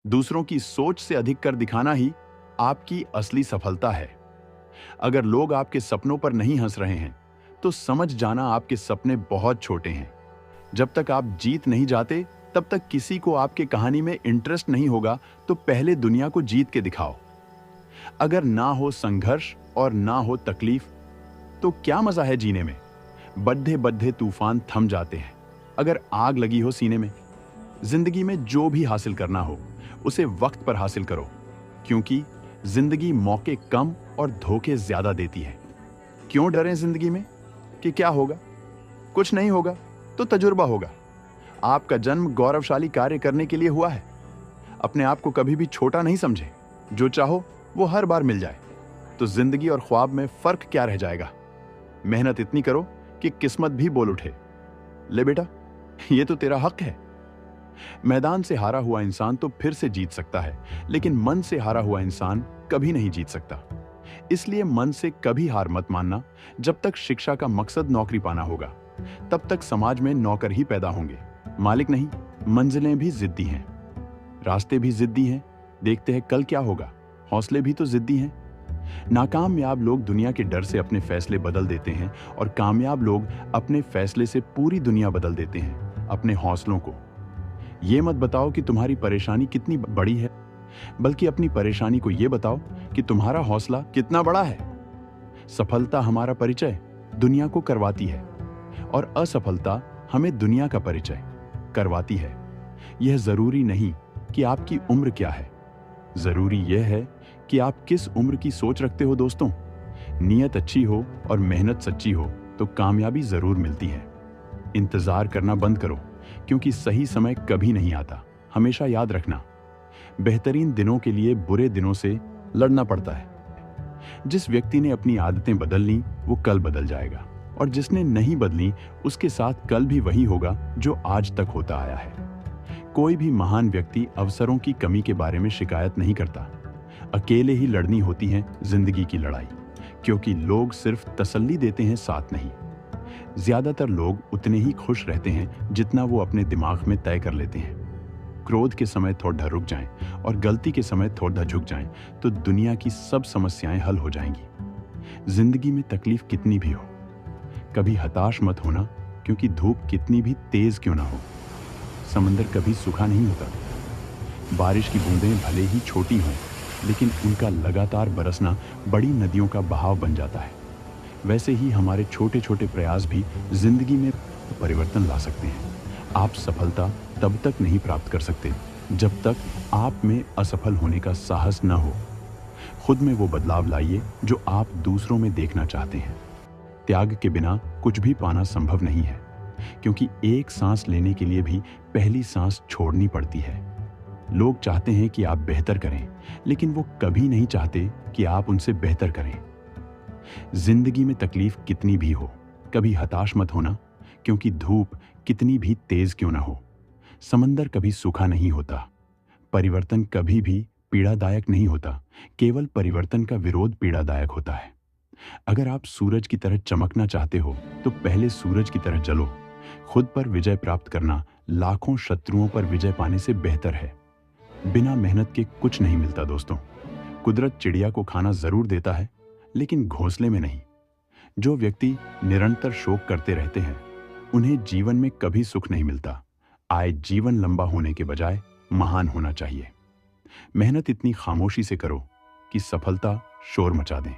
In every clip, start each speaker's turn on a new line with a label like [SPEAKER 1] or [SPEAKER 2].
[SPEAKER 1] दूसरों की सोच से अधिक कर दिखाना ही आपकी असली सफलता है। अगर लोग आपके सपनों पर नहीं हंस रहे हैं, तो समझ जाना आपके सपने बहुत छोटे हैं। जब तक आप जीत नहीं जाते, तब तक किसी को आपके कहानी में इंटरेस्ट नहीं होगा। तो पहले दुनिया को जीत के दिखाओ। अगर ना हो संघर्ष और ना हो तकलीफ, तो क्या मजा है जीने में। बड्ढे बड्ढे तूफान थम जाते हैं अगर आग लगी हो सीने में। जिंदगी में जो भी हासिल करना हो, उसे वक्त पर हासिल करो, क्योंकि जिंदगी मौके कम और धोखे ज्यादा देती है। क्यों डरें जिंदगी में कि क्या होगा? कुछ नहीं होगा तो तजुर्बा होगा। आपका जन्म गौरवशाली कार्य करने के लिए हुआ है। अपने आप को कभी भी छोटा नहीं समझे। जो चाहो वो हर बार मिल जाए, तो जिंदगी और ख्वाब में फर्क क्या रह जाएगा। मेहनत इतनी करो कि किस्मत भी बोल उठे, ले बेटा, ये तो तेरा हक है। मैदान से हारा हुआ इंसान तो फिर से जीत सकता है, लेकिन मन से हारा हुआ इंसान कभी नहीं जीत सकता। इसलिए मन से कभी हार मत मानना। जब तक शिक्षा का मकसद नौकरी पाना होगा, तब तक समाज में नौकर ही पैदा होंगे, मालिक नहीं। मंजिलें भी जिद्दी हैं, रास्ते भी जिद्दी हैं। देखते हैं कल क्या होगा। हौसले भी तो जिद्दी हैं। नाकामयाब लोग दुनिया के डर से अपने फैसले बदल देते हैं, और कामयाब लोग अपने फैसले से पूरी दुनिया बदल देते हैं, अपने हौसलों को। ये मत बताओ कि तुम्हारी परेशानी कितनी बड़ी है, बल्कि अपनी परेशानी को ये बताओ कि तुम्हारा हौसला कितना बड़ा है। सफलता हमारा परिचय दुनिया को करवाती है, और असफलता हमें दुनिया का परिचय करवाती है। यह जरूरी नहीं कि आपकी उम्र क्या है, जरूरी यह है कि आप किस उम्र की सोच रखते हो। दोस्तों, नीयत अच्छी हो और मेहनत सच्ची हो तो कामयाबी जरूर मिलती है। इंतजार करना बंद करो, क्योंकि सही समय कभी नहीं आता। हमेशा याद रखना, बेहतरीन दिनों के लिए बुरे दिनों से लड़ना पड़ता है। जिस व्यक्ति ने अपनी आदतें बदल ली, वो कल बदल जाएगा, और जिसने नहीं बदली, उसके साथ कल भी वही होगा जो आज तक होता आया है। कोई भी महान व्यक्ति अवसरों की कमी के बारे में शिकायत नहीं करता। अकेले ही लड़नी होती है जिंदगी की लड़ाई, क्योंकि लोग सिर्फ तसल्ली देते हैं, साथ नहीं। ज्यादातर लोग उतने ही खुश रहते हैं जितना वो अपने दिमाग में तय कर लेते हैं। क्रोध के समय थोड़ा रुक जाएं और गलती के समय थोड़ा झुक जाएं, तो दुनिया की सब समस्याएं हल हो जाएंगी। जिंदगी में तकलीफ कितनी भी हो, कभी हताश मत होना, क्योंकि धूप कितनी भी तेज क्यों ना हो, समंदर कभी सूखा नहीं होता। बारिश की बूंदें भले ही छोटी हों, लेकिन उनका लगातार बरसना बड़ी नदियों का बहाव बन जाता है। वैसे ही हमारे छोटे छोटे प्रयास भी जिंदगी में परिवर्तन ला सकते हैं। आप सफलता तब तक नहीं प्राप्त कर सकते जब तक आप में असफल होने का साहस न हो। खुद में वो बदलाव लाइए जो आप दूसरों में देखना चाहते हैं। त्याग के बिना कुछ भी पाना संभव नहीं है, क्योंकि एक सांस लेने के लिए भी पहली सांस छोड़नी पड़ती है। लोग चाहते हैं कि आप बेहतर करें, लेकिन वो कभी नहीं चाहते कि आप उनसे बेहतर करें। जिंदगी में तकलीफ कितनी भी हो, कभी हताश मत होना, क्योंकि धूप कितनी भी तेज क्यों ना हो, समंदर कभी सूखा नहीं होता। परिवर्तन कभी भी पीड़ादायक नहीं होता, केवल परिवर्तन का विरोध पीड़ादायक होता है। अगर आप सूरज की तरह चमकना चाहते हो, तो पहले सूरज की तरह जलो। खुद पर विजय प्राप्त करना लाखों शत्रुओं पर विजय पाने से बेहतर है। बिना मेहनत के कुछ नहीं मिलता दोस्तों। कुदरत चिड़िया को खाना जरूर देता है, लेकिन घोंसले में नहीं। जो व्यक्ति निरंतर शोक करते रहते हैं, उन्हें जीवन में कभी सुख नहीं मिलता। आए जीवन लंबा होने के बजाय महान होना चाहिए। मेहनत इतनी खामोशी से करो कि सफलता शोर मचा दें।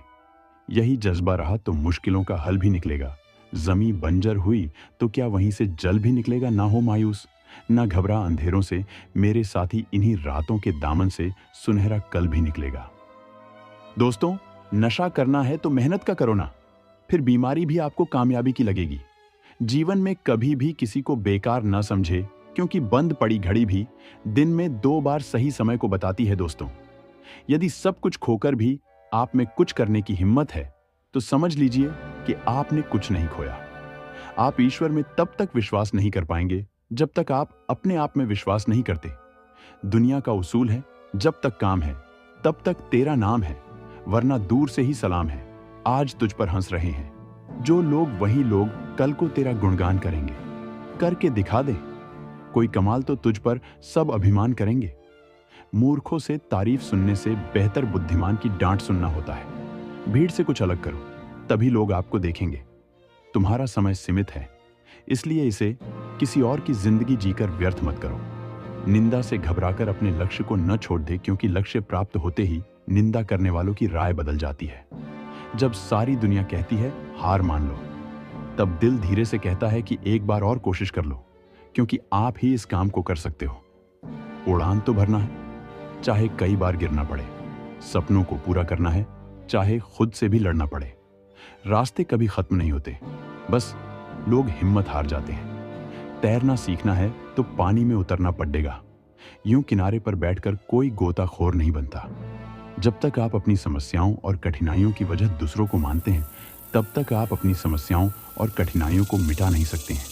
[SPEAKER 1] यही जज्बा रहा तो मुश्किलों का हल भी निकलेगा। जमी बंजर हुई तो क्या वहीं से जल भी निकलेगा। ना हो मायूस, ना घबरा अंधेरों से, मेरे साथी इन्हीं रातों के दामन से सुनहरा कल भी निकलेगा। दोस्तों, नशा करना है तो मेहनत का करो ना, फिर बीमारी भी आपको कामयाबी की लगेगी। जीवन में कभी भी किसी को बेकार ना समझे, क्योंकि बंद पड़ी घड़ी भी दिन में 2 बार सही समय को बताती है। दोस्तों, यदि सब कुछ खोकर भी आप में कुछ करने की हिम्मत है, तो समझ लीजिए कि आपने कुछ नहीं खोया। आप ईश्वर में तब तक विश्वास नहीं कर पाएंगे जब तक आप अपने आप में विश्वास नहीं करते। दुनिया का उसूल है, जब तक काम है तब तक तेरा नाम है, वरना दूर से ही सलाम है। आज तुझ पर हंस रहे हैं जो लोग, वही लोग कल को तेरा गुणगान करेंगे। करके दिखा दे कोई कमाल तो तुझ पर सब अभिमान करेंगे। मूर्खों से तारीफ सुनने से बेहतर बुद्धिमान की डांट सुनना होता है। भीड़ से कुछ अलग करो, तभी लोग आपको देखेंगे। तुम्हारा समय सीमित है, इसलिए इसे किसी और की जिंदगी जीकर व्यर्थ मत करो। निंदा से घबराकर अपने लक्ष्य को न छोड़ दे, क्योंकि लक्ष्य प्राप्त होते ही निंदा करने वालों की राय बदल जाती है। जब सारी दुनिया कहती है हार मान लो, तब दिल धीरे से कहता है कि एक बार और कोशिश कर लो, क्योंकि आप ही इस काम को कर सकते हो। उड़ान तो भरना है, चाहे कई बार गिरना पड़े। सपनों को पूरा करना है, चाहे खुद से भी लड़ना पड़े। रास्ते कभी खत्म नहीं होते, बस लोग हिम्मत हार जाते हैं। तैरना सीखना है तो पानी में उतरना पड़ेगा। यूं किनारे पर बैठकर कोई गोताखोर नहीं बनता। जब तक आप अपनी समस्याओं और कठिनाइयों की वजह दूसरों को मानते हैं, तब तक आप अपनी समस्याओं और कठिनाइयों को मिटा नहीं सकते हैं।